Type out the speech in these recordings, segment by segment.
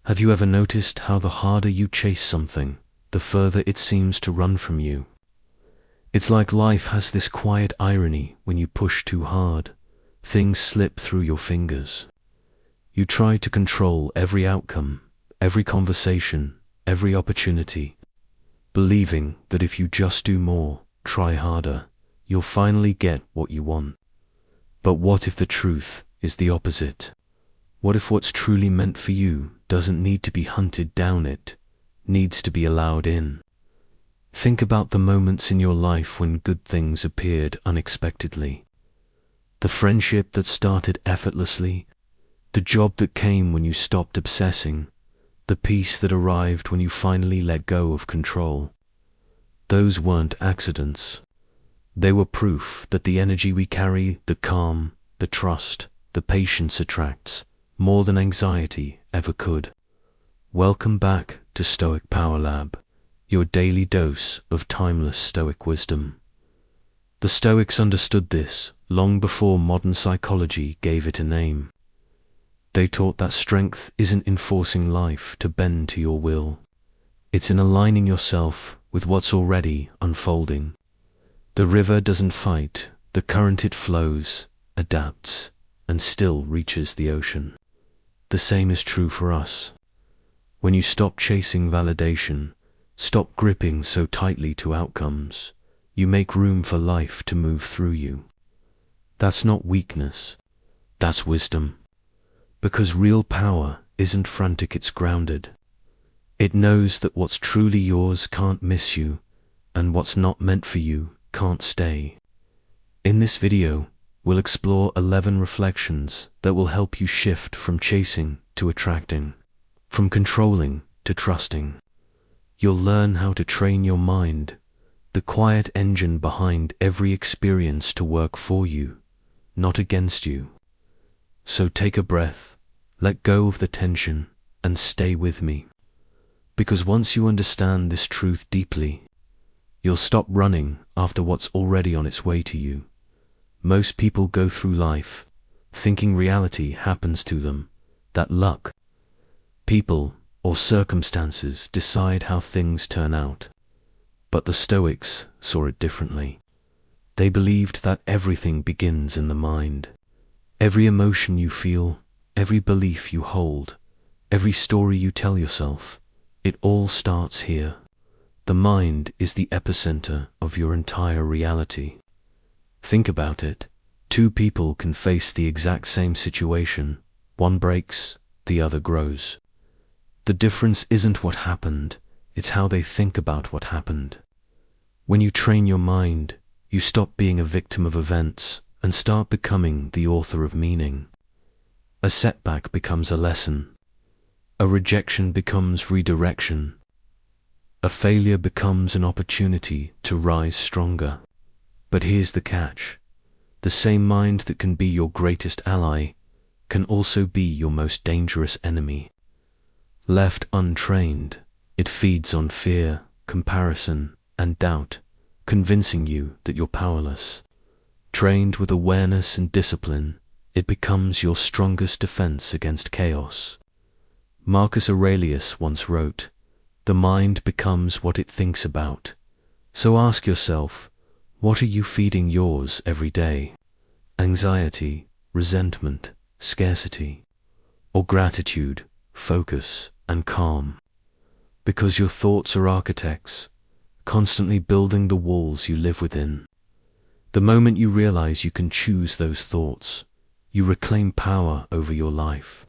Have you ever noticed how the harder you chase something, the further it seems to run from you? It's like life has this quiet irony. When you push too hard, things slip through your fingers. You try to control every outcome, every conversation, every opportunity, believing that if you just do more, try harder, you'll finally get what you want. But what if the truth is the opposite? What if what's truly meant for you doesn't need to be hunted down, it needs to be allowed in? Think about the moments in your life when good things appeared unexpectedly. The friendship that started effortlessly, the job that came when you stopped obsessing, the peace that arrived when you finally let go of control. Those weren't accidents. They were proof that the energy we carry, the calm, the trust, the patience attracts more than anxiety ever could. Welcome back to Stoic Power Lab, your daily dose of timeless Stoic wisdom. The Stoics understood this long before modern psychology gave it a name. They taught that strength isn't in forcing life to bend to your will. It's in aligning yourself with what's already unfolding. The river doesn't fight, the current it flows, adapts, and still reaches the ocean. The same is true for us. When you stop chasing validation, stop gripping so tightly to outcomes, you make room for life to move through you. That's not weakness, that's wisdom. Because real power isn't frantic, it's grounded. It knows that what's truly yours can't miss you, and what's not meant for you can't stay. In this video, we'll explore 11 reflections that will help you shift from chasing to attracting, from controlling to trusting. You'll learn how to train your mind, the quiet engine behind every experience, to work for you, not against you. So take a breath, let go of the tension, and stay with me. Because once you understand this truth deeply, you'll stop running after what's already on its way to you. Most people go through life thinking reality happens to them, that luck, people, or circumstances decide how things turn out. But the Stoics saw it differently. They believed that everything begins in the mind. Every emotion you feel, every belief you hold, every story you tell yourself, it all starts here. The mind is the epicenter of your entire reality. Think about it. Two people can face the exact same situation. One breaks, the other grows. The difference isn't what happened, it's how they think about what happened. When you train your mind, you stop being a victim of events and start becoming the author of meaning. A setback becomes a lesson. A rejection becomes redirection. A failure becomes an opportunity to rise stronger. But here's the catch. The same mind that can be your greatest ally can also be your most dangerous enemy. Left untrained, it feeds on fear, comparison, and doubt, convincing you that you're powerless. Trained with awareness and discipline, it becomes your strongest defense against chaos. Marcus Aurelius once wrote, "The mind becomes what it thinks about." So ask yourself, what are you feeding yours every day? Anxiety, resentment, scarcity, or gratitude, focus, and calm? Because your thoughts are architects, constantly building the walls you live within. The moment you realize you can choose those thoughts, you reclaim power over your life.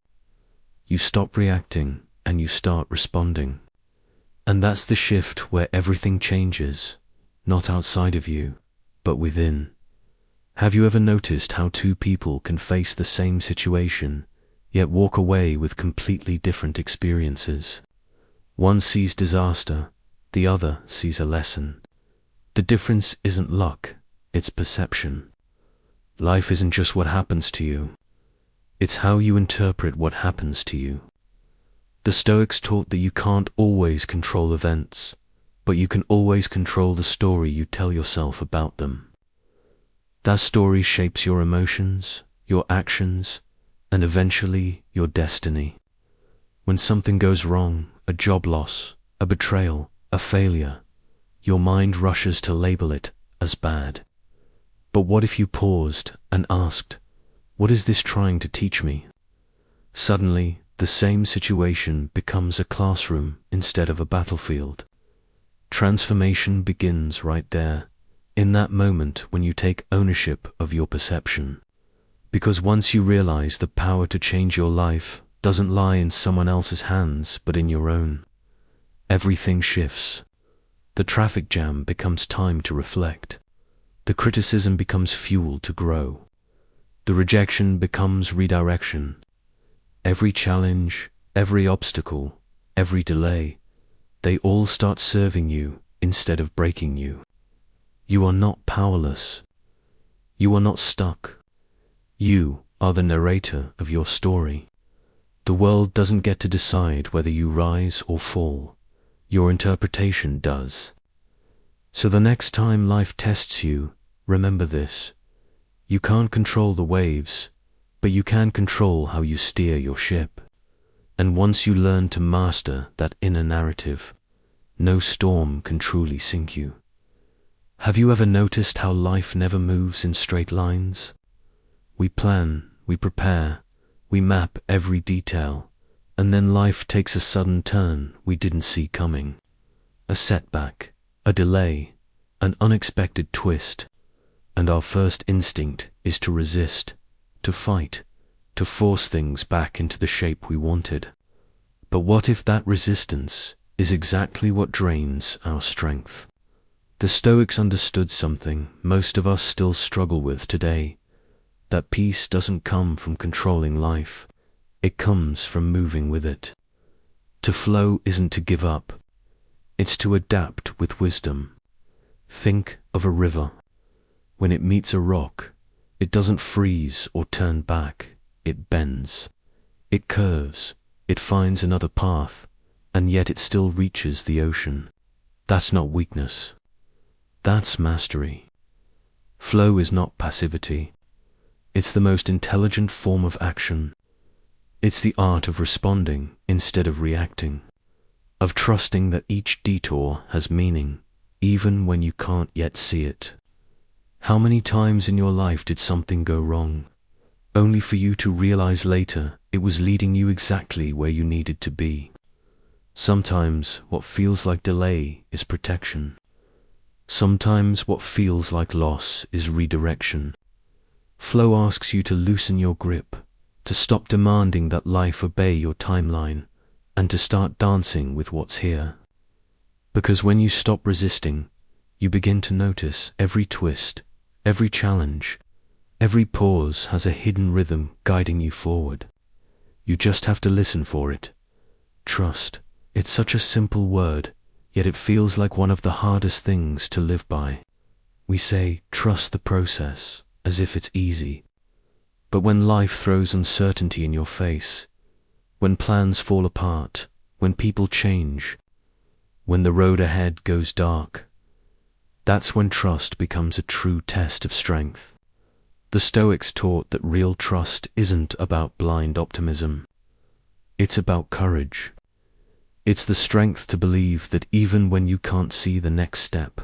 You stop reacting and you start responding. And that's the shift where everything changes, not outside of you, but within. Have you ever noticed how two people can face the same situation, yet walk away with completely different experiences? One sees disaster, the other sees a lesson. The difference isn't luck, it's perception. Life isn't just what happens to you, it's how you interpret what happens to you. The Stoics taught that you can't always control events, but you can always control the story you tell yourself about them. That story shapes your emotions, your actions, and eventually your destiny. When something goes wrong, a job loss, a betrayal, a failure, your mind rushes to label it as bad. But what if you paused and asked, what is this trying to teach me? Suddenly, the same situation becomes a classroom instead of a battlefield. Transformation begins right there, in that moment when you take ownership of your perception. Because once you realize the power to change your life doesn't lie in someone else's hands but in your own, everything shifts. The traffic jam becomes time to reflect. The criticism becomes fuel to grow. The rejection becomes redirection. Every challenge, every obstacle, every delay, they all start serving you instead of breaking you. You are not powerless. You are not stuck. You are the narrator of your story. The world doesn't get to decide whether you rise or fall. Your interpretation does. So the next time life tests you, remember this. You can't control the waves, but you can control how you steer your ship. And once you learn to master that inner narrative, no storm can truly sink you. Have you ever noticed how life never moves in straight lines? We plan, we prepare, we map every detail, and then life takes a sudden turn we didn't see coming. A setback, a delay, an unexpected twist, and our first instinct is to resist, to fight, to force things back into the shape we wanted. But what if that resistance is exactly what drains our strength? The Stoics understood something most of us still struggle with today. That peace doesn't come from controlling life. It comes from moving with it. To flow isn't to give up. It's to adapt with wisdom. Think of a river. When it meets a rock, it doesn't freeze or turn back. It bends. It curves. It finds another path, and yet it still reaches the ocean. That's not weakness. That's mastery. Flow is not passivity. It's the most intelligent form of action. It's the art of responding instead of reacting, of trusting that each detour has meaning, even when you can't yet see it. How many times in your life did something go wrong, only for you to realize later it was leading you exactly where you needed to be? Sometimes what feels like delay is protection. Sometimes what feels like loss is redirection. Flow asks you to loosen your grip, to stop demanding that life obey your timeline, and to start dancing with what's here. Because when you stop resisting, you begin to notice every twist, every challenge, every pause has a hidden rhythm guiding you forward. You just have to listen for it. Trust. It's such a simple word, yet it feels like one of the hardest things to live by. We say, trust the process, as if it's easy. But when life throws uncertainty in your face, when plans fall apart, when people change, when the road ahead goes dark, that's when trust becomes a true test of strength. The Stoics taught that real trust isn't about blind optimism. It's about courage. It's the strength to believe that even when you can't see the next step,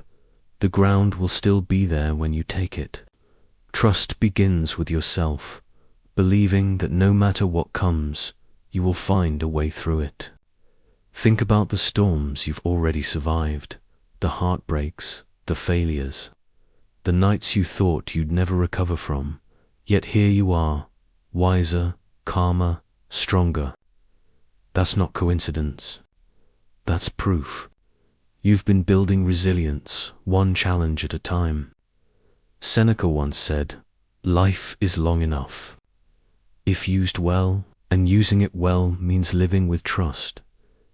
the ground will still be there when you take it. Trust begins with yourself, believing that no matter what comes, you will find a way through it. Think about the storms you've already survived, the heartbreaks, the failures, the nights you thought you'd never recover from, yet here you are, wiser, calmer, stronger. That's not coincidence. That's proof. You've been building resilience, one challenge at a time. Seneca once said, "Life is long enough. If used well, and using it well means living with trust,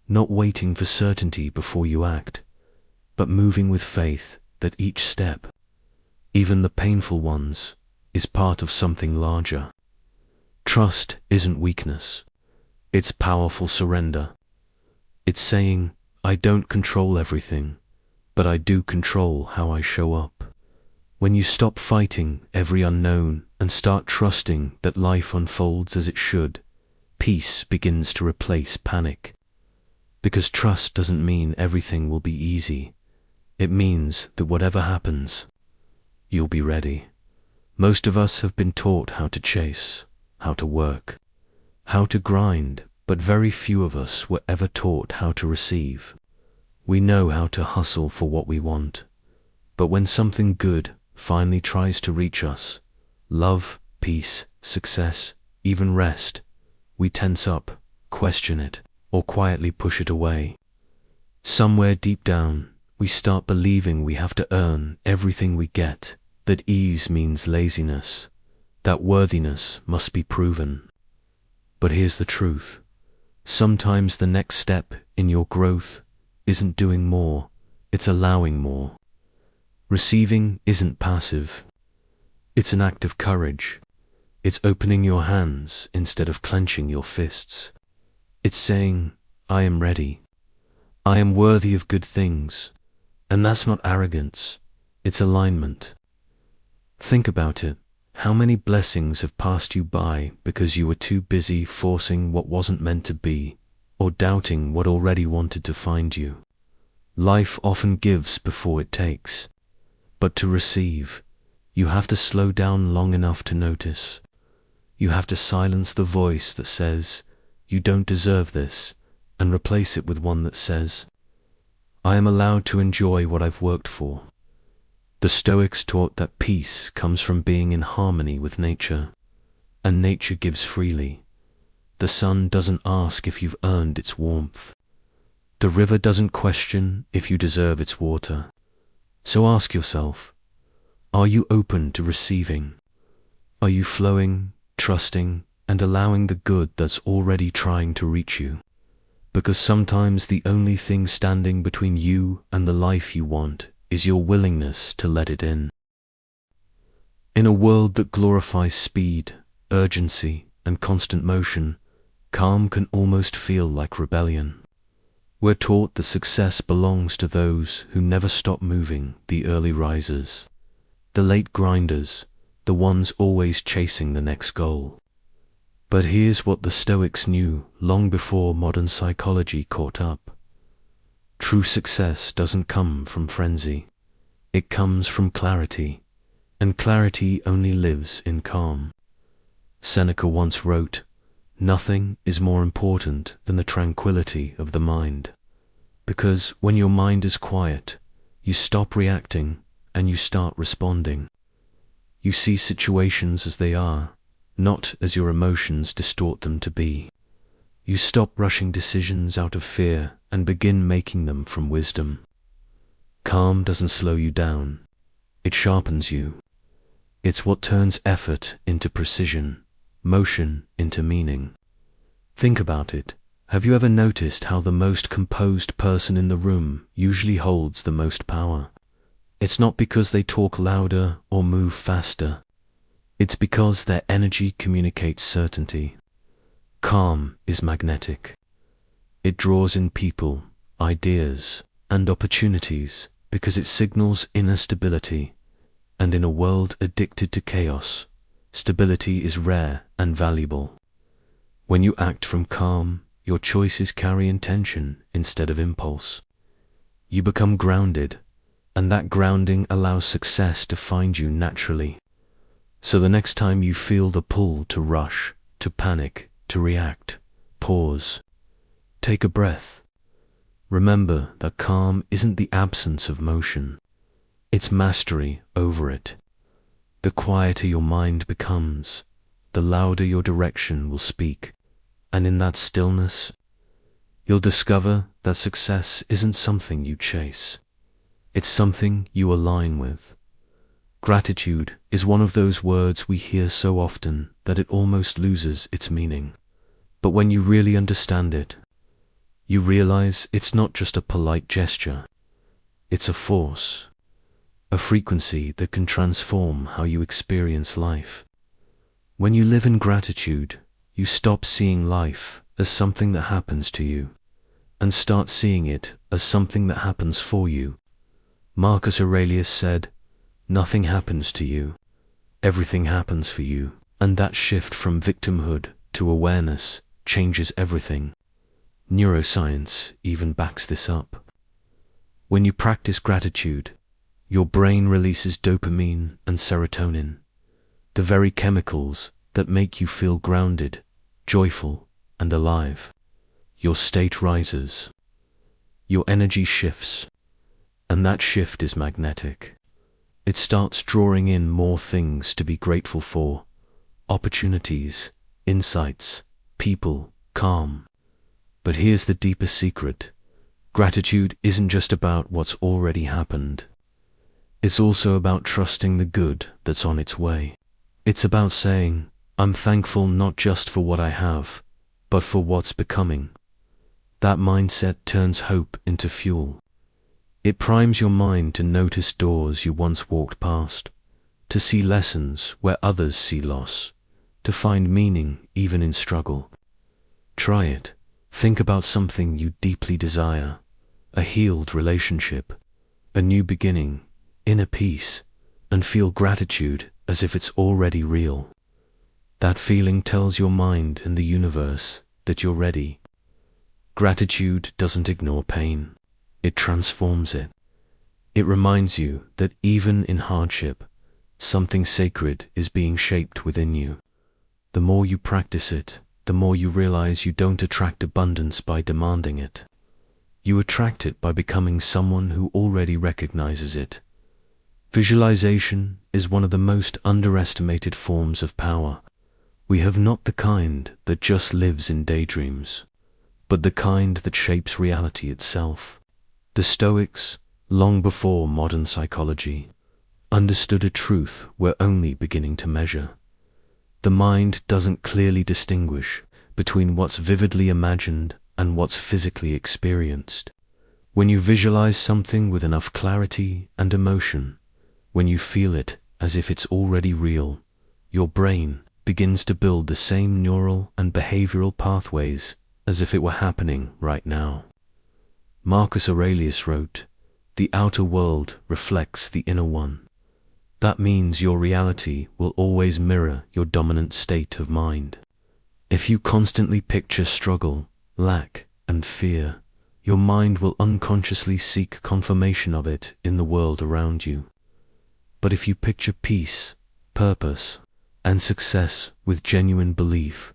not waiting for certainty before you act, but moving with faith that each step, even the painful ones, is part of something larger." Trust isn't weakness. It's powerful surrender. It's saying, I don't control everything, but I do control how I show up. When you stop fighting every unknown and start trusting that life unfolds as it should, peace begins to replace panic. Because trust doesn't mean everything will be easy. It means that whatever happens, you'll be ready. Most of us have been taught how to chase, how to work, how to grind, but very few of us were ever taught how to receive. We know how to hustle for what we want, but when something good finally tries to reach us, love, peace, success, even rest, we tense up, question it, or quietly push it away. Somewhere deep down, we start believing we have to earn everything we get, that ease means laziness, that worthiness must be proven. But here's the truth. Sometimes the next step in your growth isn't doing more, it's allowing more. Receiving isn't passive. It's an act of courage. It's opening your hands instead of clenching your fists. It's saying, I am ready. I am worthy of good things. And that's not arrogance, it's alignment. Think about it. How many blessings have passed you by because you were too busy forcing what wasn't meant to be, or doubting what already wanted to find you? Life often gives before it takes. But to receive, you have to slow down long enough to notice. You have to silence the voice that says, you don't deserve this, and replace it with one that says, I am allowed to enjoy what I've worked for. The Stoics taught that peace comes from being in harmony with nature, and nature gives freely. The sun doesn't ask if you've earned its warmth. The river doesn't question if you deserve its water. So ask yourself, are you open to receiving? Are you flowing, trusting, and allowing the good that's already trying to reach you? Because sometimes the only thing standing between you and the life you want is your willingness to let it in. In a world that glorifies speed, urgency, and constant motion, calm can almost feel like rebellion. We're taught that success belongs to those who never stop moving, the early risers, the late grinders, the ones always chasing the next goal. But here's what the Stoics knew long before modern psychology caught up. True success doesn't come from frenzy. It comes from clarity, and clarity only lives in calm. Seneca once wrote, nothing is more important than the tranquility of the mind. Because when your mind is quiet, you stop reacting and you start responding. You see situations as they are, not as your emotions distort them to be. You stop rushing decisions out of fear and begin making them from wisdom. Calm doesn't slow you down, it sharpens you. It's what turns effort into precision, motion into meaning. Think about it. Have you ever noticed how the most composed person in the room usually holds the most power? It's not because they talk louder or move faster. It's because their energy communicates certainty. Calm is magnetic. It draws in people, ideas, and opportunities because it signals inner stability. And in a world addicted to chaos, stability is rare and valuable. When you act from calm, your choices carry intention instead of impulse. You become grounded, and that grounding allows success to find you naturally. So the next time you feel the pull to rush, to panic, to react, pause. Take a breath. Remember that calm isn't the absence of motion. It's mastery over it. The quieter your mind becomes, the louder your direction will speak. And in that stillness, you'll discover that success isn't something you chase. It's something you align with. Gratitude is one of those words we hear so often that it almost loses its meaning. But when you really understand it, you realize it's not just a polite gesture. It's a force, a frequency that can transform how you experience life. When you live in gratitude, you stop seeing life as something that happens to you, and start seeing it as something that happens for you. Marcus Aurelius said, nothing happens to you, everything happens for you. And that shift from victimhood to awareness changes everything. Neuroscience even backs this up. When you practice gratitude, your brain releases dopamine and serotonin, the very chemicals that make you feel grounded, joyful, and alive. Your state rises. Your energy shifts. And that shift is magnetic. It starts drawing in more things to be grateful for: opportunities, insights, people, calm. But here's the deeper secret. Gratitude isn't just about what's already happened. It's also about trusting the good that's on its way. It's about saying, I'm thankful not just for what I have, but for what's becoming. That mindset turns hope into fuel. It primes your mind to notice doors you once walked past, to see lessons where others see loss, to find meaning even in struggle. Try it. Think about something you deeply desire: a healed relationship, a new beginning, inner peace, and feel gratitude as if it's already real. That feeling tells your mind and the universe that you're ready. Gratitude doesn't ignore pain. It transforms it. It reminds you that even in hardship, something sacred is being shaped within you. The more you practice it, the more you realize you don't attract abundance by demanding it. You attract it by becoming someone who already recognizes it. Visualization is one of the most underestimated forms of power. We have not the kind that just lives in daydreams, but the kind that shapes reality itself. The Stoics, long before modern psychology, understood a truth we're only beginning to measure. The mind doesn't clearly distinguish between what's vividly imagined and what's physically experienced. When you visualize something with enough clarity and emotion, when you feel it as if it's already real, your brain begins to build the same neural and behavioral pathways as if it were happening right now. Marcus Aurelius wrote, "The outer world reflects the inner one." That means your reality will always mirror your dominant state of mind. If you constantly picture struggle, lack, and fear, your mind will unconsciously seek confirmation of it in the world around you. But if you picture peace, purpose, and success with genuine belief,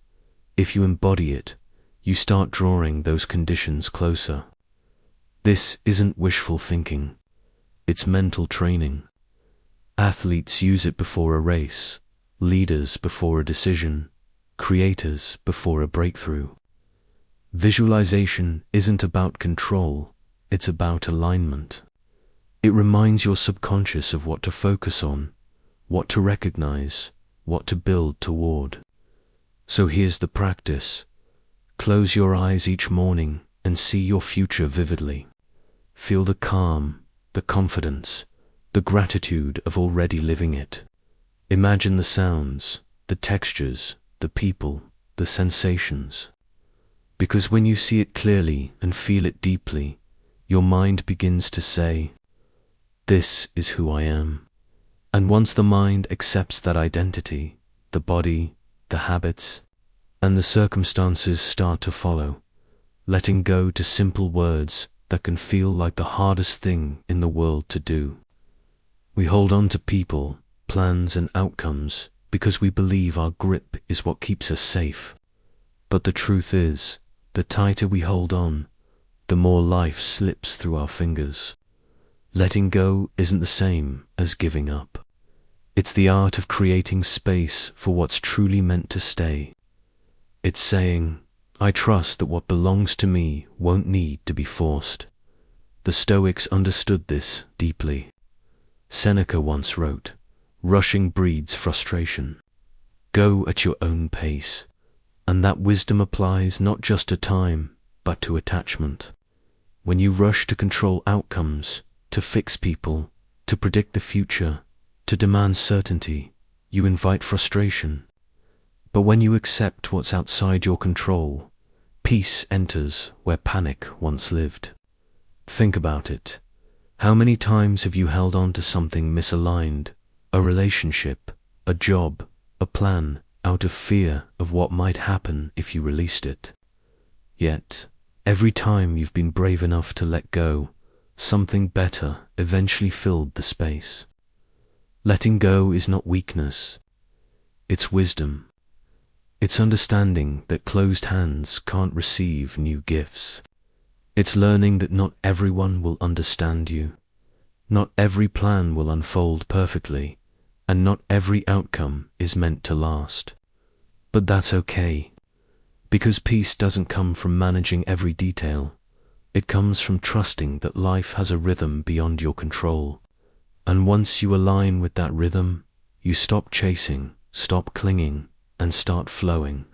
if you embody it, you start drawing those conditions closer. This isn't wishful thinking. It's mental training. Athletes use it before a race, leaders before a decision, creators before a breakthrough. Visualization isn't about control, it's about alignment. It reminds your subconscious of what to focus on, what to recognize, what to build toward. So here's the practice. Close your eyes each morning and see your future vividly. Feel the calm, the confidence, the gratitude of already living it. Imagine the sounds, the textures, the people, the sensations. Because when you see it clearly and feel it deeply, your mind begins to say, "This is who I am." And once the mind accepts that identity, the body, the habits, and the circumstances start to follow, letting go to simple words that can feel like the hardest thing in the world to do. We hold on to people, plans, and outcomes because we believe our grip is what keeps us safe. But the truth is, the tighter we hold on, the more life slips through our fingers. Letting go isn't the same as giving up. It's the art of creating space for what's truly meant to stay. It's saying, I trust that what belongs to me won't need to be forced. The Stoics understood this deeply. Seneca once wrote, "Rushing breeds frustration. Go at your own pace." And that wisdom applies not just to time, but to attachment. When you rush to control outcomes, to fix people, to predict the future, to demand certainty, you invite frustration. But when you accept what's outside your control, peace enters where panic once lived. Think about it. How many times have you held on to something misaligned? A relationship, a job, a plan, out of fear of what might happen if you released it. Yet, every time you've been brave enough to let go, something better eventually filled the space. Letting go is not weakness, it's wisdom. It's understanding that closed hands can't receive new gifts. It's learning that not everyone will understand you. Not every plan will unfold perfectly, and not every outcome is meant to last. But that's okay, because peace doesn't come from managing every detail. It comes from trusting that life has a rhythm beyond your control. And once you align with that rhythm, you stop chasing, stop clinging, and start flowing.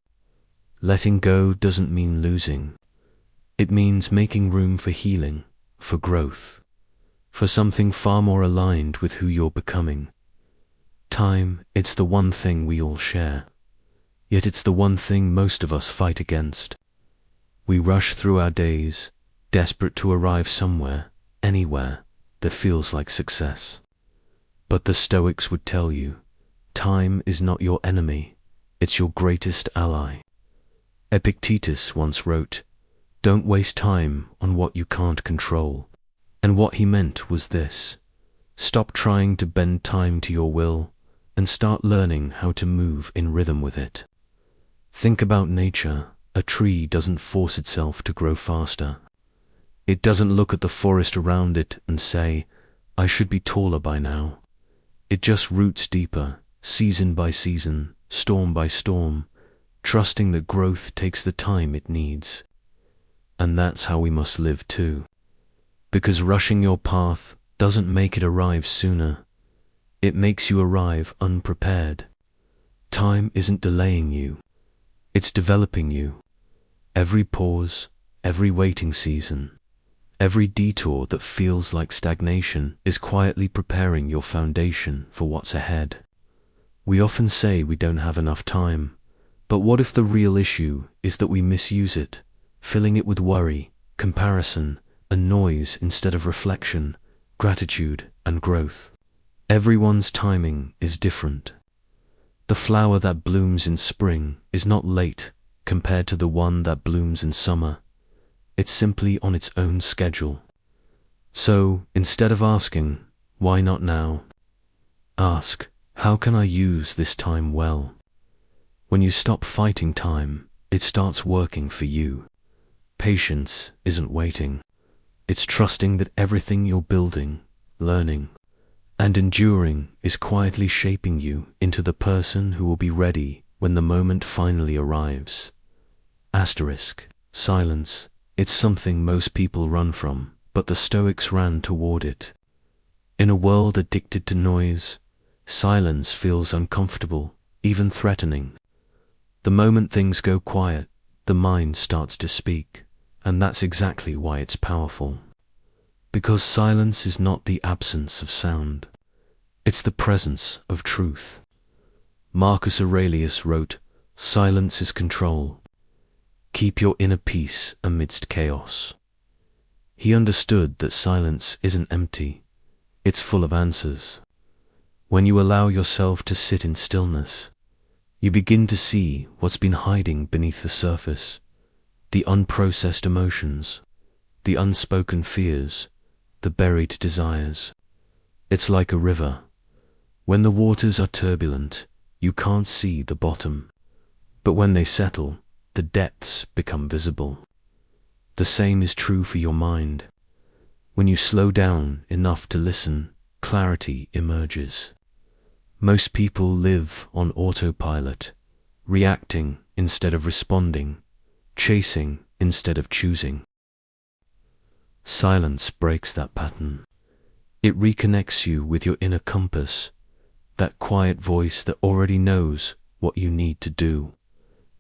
Letting go doesn't mean losing. It means making room for healing, for growth, for something far more aligned with who you're becoming. Time, it's the one thing we all share. Yet it's the one thing most of us fight against. We rush through our days, desperate to arrive somewhere, anywhere, that feels like success. But the Stoics would tell you, time is not your enemy, it's your greatest ally. Epictetus once wrote, "Don't waste time on what you can't control." And what he meant was this: stop trying to bend time to your will and start learning how to move in rhythm with it. Think about nature. A tree doesn't force itself to grow faster. It doesn't look at the forest around it and say, "I should be taller by now." It just roots deeper, season by season, storm by storm, trusting that growth takes the time it needs. And that's how we must live too. Because rushing your path doesn't make it arrive sooner. It makes you arrive unprepared. Time isn't delaying you. It's developing you. Every pause, every waiting season, every detour that feels like stagnation is quietly preparing your foundation for what's ahead. We often say we don't have enough time, but what if the real issue is that we misuse it, filling it with worry, comparison, and noise instead of reflection, gratitude, and growth? Everyone's timing is different. The flower that blooms in spring is not late compared to the one that blooms in summer. It's simply on its own schedule. So, instead of asking, "Why not now?" ask, "How can I use this time well?" When you stop fighting time, it starts working for you. Patience isn't waiting. It's trusting that everything you're building, learning, and enduring is quietly shaping you into the person who will be ready when the moment finally arrives. Asterisk, silence. It's something most people run from, but the Stoics ran toward it. In a world addicted to noise, silence feels uncomfortable, even threatening. The moment things go quiet, the mind starts to speak, and that's exactly why it's powerful. Because silence is not the absence of sound, it's the presence of truth. Marcus Aurelius wrote, "Silence is control. Keep your inner peace amidst chaos." He understood that silence isn't empty, it's full of answers. When you allow yourself to sit in stillness, you begin to see what's been hiding beneath the surface, the unprocessed emotions, the unspoken fears, the buried desires. It's like a river. When the waters are turbulent, you can't see the bottom. But when they settle, the depths become visible. The same is true for your mind. When you slow down enough to listen, clarity emerges. Most people live on autopilot, reacting instead of responding, chasing instead of choosing. Silence breaks that pattern. It reconnects you with your inner compass, that quiet voice that already knows what you need to do.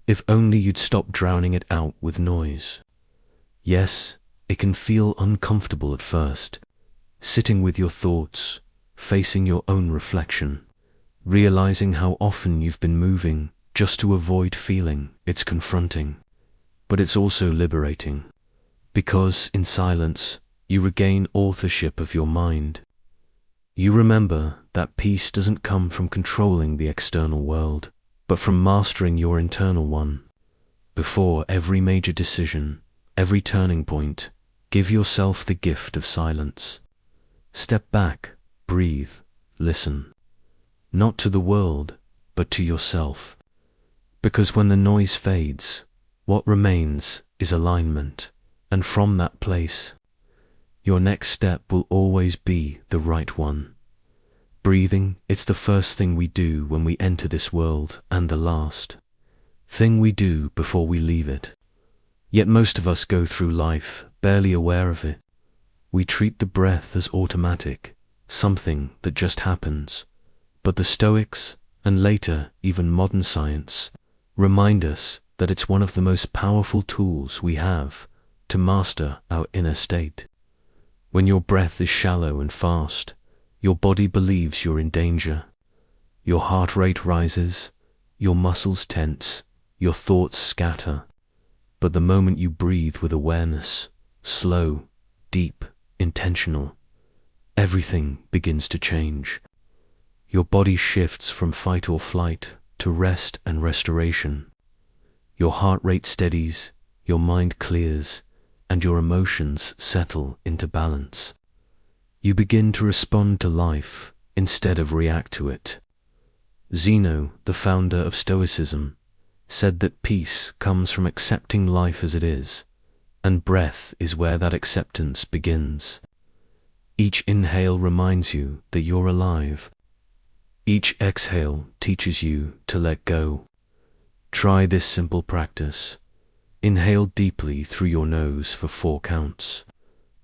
If only you'd stop drowning it out with noise. Yes, it can feel uncomfortable at first, sitting with your thoughts, facing your own reflection, realizing how often you've been moving just to avoid feeling. It's confronting, but it's also liberating, because in silence, you regain authorship of your mind. You remember that peace doesn't come from controlling the external world, but from mastering your internal one. Before every major decision, every turning point, give yourself the gift of silence. Step back, breathe, listen. Not to the world, but to yourself. Because when the noise fades, what remains is alignment, and from that place, your next step will always be the right one. Breathing, it's the first thing we do when we enter this world, and the last thing we do before we leave it. Yet most of us go through life barely aware of it. We treat the breath as automatic, something that just happens. But the Stoics, and later even modern science, remind us that it's one of the most powerful tools we have to master our inner state. When your breath is shallow and fast, your body believes you're in danger. Your heart rate rises, your muscles tense, your thoughts scatter. But the moment you breathe with awareness, slow, deep, intentional, everything begins to change. Your body shifts from fight or flight to rest and restoration. Your heart rate steadies, your mind clears, and your emotions settle into balance. You begin to respond to life instead of react to it. Zeno, the founder of Stoicism, said that peace comes from accepting life as it is, and breath is where that acceptance begins. Each inhale reminds you that you're alive. Each exhale teaches you to let go. Try this simple practice. Inhale deeply through your nose for 4 counts.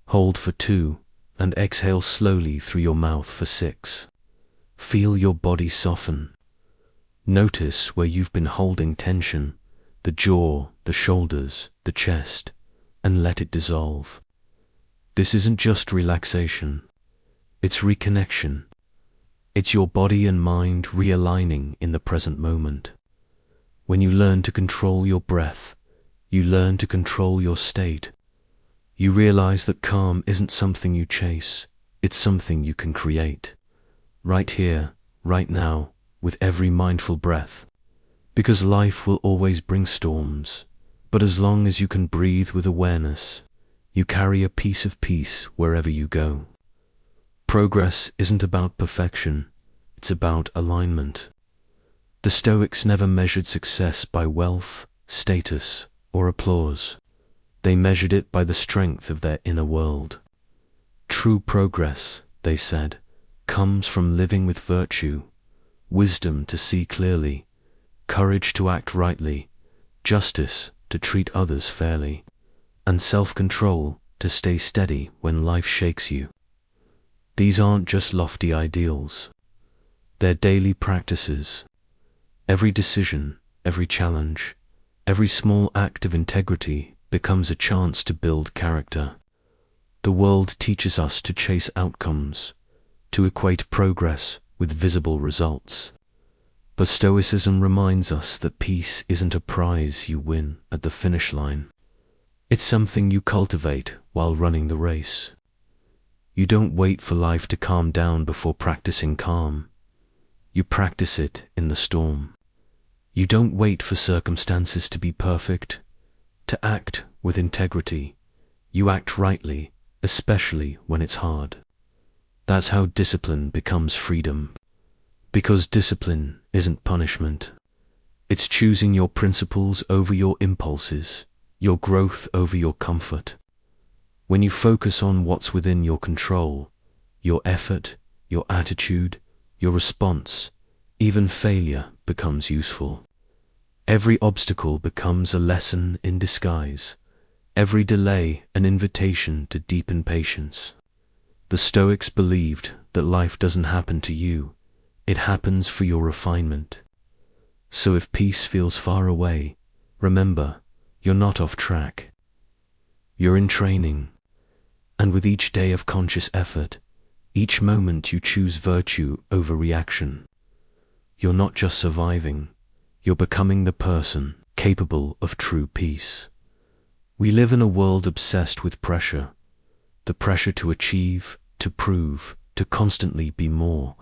Hold for 2, and exhale slowly through your mouth for 6. Feel your body soften. Notice where you've been holding tension, the jaw, the shoulders, the chest, and let it dissolve. This isn't just relaxation, it's reconnection. It's your body and mind realigning in the present moment. When you learn to control your breath, you learn to control your state. You realize that calm isn't something you chase, it's something you can create. Right here, right now, with every mindful breath. Because life will always bring storms, but as long as you can breathe with awareness, you carry a piece of peace wherever you go. Progress isn't about perfection, it's about alignment. The Stoics never measured success by wealth, status, or applause. They measured it by the strength of their inner world. True progress, they said, comes from living with virtue, wisdom to see clearly, courage to act rightly, justice to treat others fairly, and self-control to stay steady when life shakes you. These aren't just lofty ideals. They're daily practices. Every decision, every challenge, every small act of integrity becomes a chance to build character. The world teaches us to chase outcomes, to equate progress with visible results. But Stoicism reminds us that peace isn't a prize you win at the finish line. It's something you cultivate while running the race. You don't wait for life to calm down before practicing calm. You practice it in the storm. You don't wait for circumstances to be perfect. To act with integrity, you act rightly, especially when it's hard. That's how discipline becomes freedom. Because discipline isn't punishment. It's choosing your principles over your impulses, your growth over your comfort. When you focus on what's within your control, your effort, your attitude, your response, even failure becomes useful. Every obstacle becomes a lesson in disguise. Every delay an invitation to deepen patience. The Stoics believed that life doesn't happen to you, it happens for your refinement. So if peace feels far away, remember, you're not off track. You're in training. And with each day of conscious effort, each moment you choose virtue over reaction, you're not just surviving, you're becoming the person capable of true peace. We live in a world obsessed with pressure, the pressure to achieve, to prove, to constantly be more.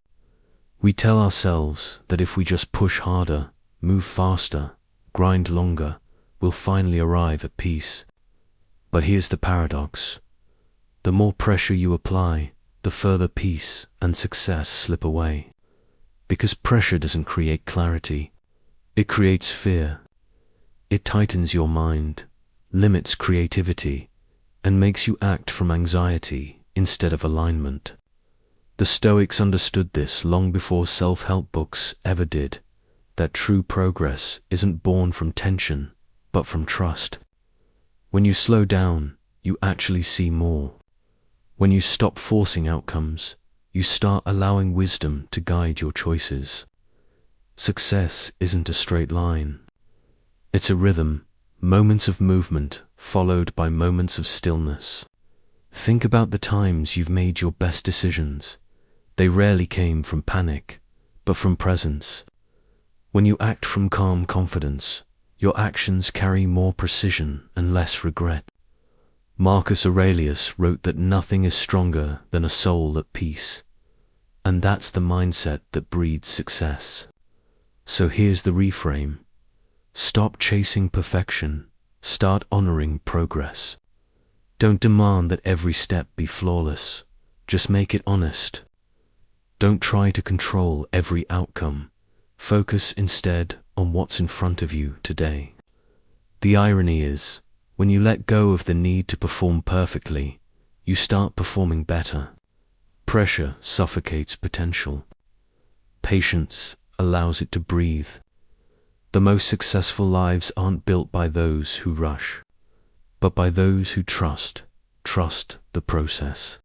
We tell ourselves that if we just push harder, move faster, grind longer, will finally arrive at peace. But here's the paradox. The more pressure you apply, the further peace and success slip away. Because pressure doesn't create clarity. It creates fear. It tightens your mind, limits creativity, and makes you act from anxiety instead of alignment. The Stoics understood this long before self-help books ever did, that true progress isn't born from tension, but from trust. When you slow down, you actually see more. When you stop forcing outcomes, you start allowing wisdom to guide your choices. Success isn't a straight line. It's a rhythm, moments of movement followed by moments of stillness. Think about the times you've made your best decisions. They rarely came from panic, but from presence. When you act from calm confidence, your actions carry more precision and less regret. Marcus Aurelius wrote that nothing is stronger than a soul at peace. And that's the mindset that breeds success. So here's the reframe. Stop chasing perfection. Start honoring progress. Don't demand that every step be flawless. Just make it honest. Don't try to control every outcome. Focus instead on what's in front of you today. The irony is, when you let go of the need to perform perfectly, you start performing better. Pressure suffocates potential. Patience allows it to breathe. The most successful lives aren't built by those who rush, but by those who trust the process.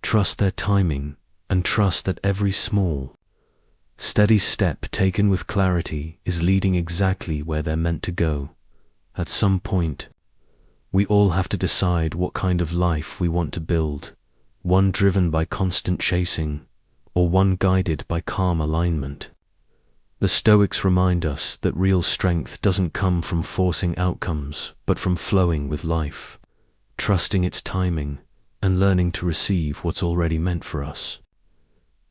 Trust their timing, and trust that every small, steady step taken with clarity is leading exactly where they're meant to go. At some point, we all have to decide what kind of life we want to build, one driven by constant chasing, or one guided by calm alignment. The Stoics remind us that real strength doesn't come from forcing outcomes, but from flowing with life, trusting its timing, and learning to receive what's already meant for us.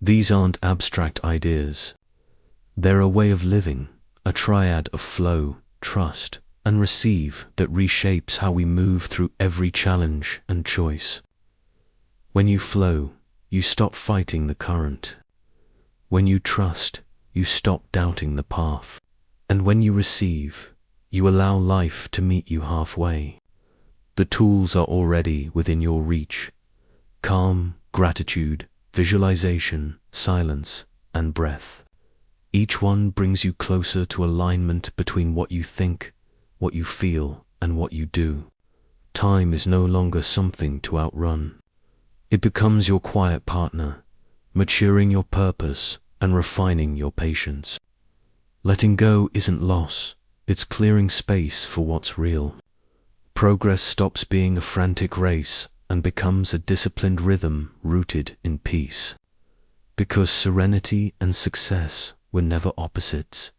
These aren't abstract ideas. They're a way of living, a triad of flow, trust, and receive that reshapes how we move through every challenge and choice. When you flow, you stop fighting the current. When you trust, you stop doubting the path. And when you receive, you allow life to meet you halfway. The tools are already within your reach. Calm, gratitude, visualization, silence, and breath. Each one brings you closer to alignment between what you think, what you feel, and what you do. Time is no longer something to outrun. It becomes your quiet partner, maturing your purpose and refining your patience. Letting go isn't loss, it's clearing space for what's real. Progress stops being a frantic race and becomes a disciplined rhythm rooted in peace. Because serenity and success were never opposites,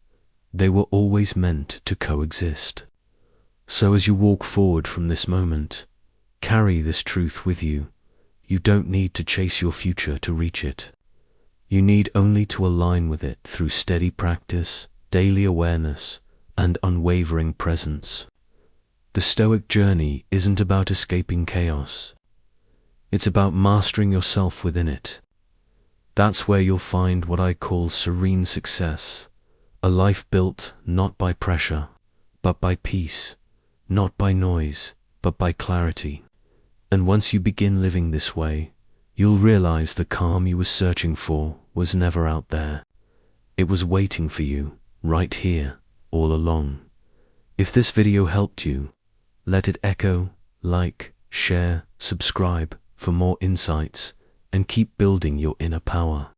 they were always meant to coexist. So as you walk forward from this moment, carry this truth with you. You don't need to chase your future to reach it. You need only to align with it through steady practice, daily awareness, and unwavering presence. The Stoic journey isn't about escaping chaos. It's about mastering yourself within it. That's where you'll find what I call serene success, a life built not by pressure, but by peace, not by noise, but by clarity. And once you begin living this way, you'll realize the calm you were searching for was never out there. It was waiting for you, right here, all along. If this video helped you, let it echo, like, share, subscribe for more insights, and keep building your inner power.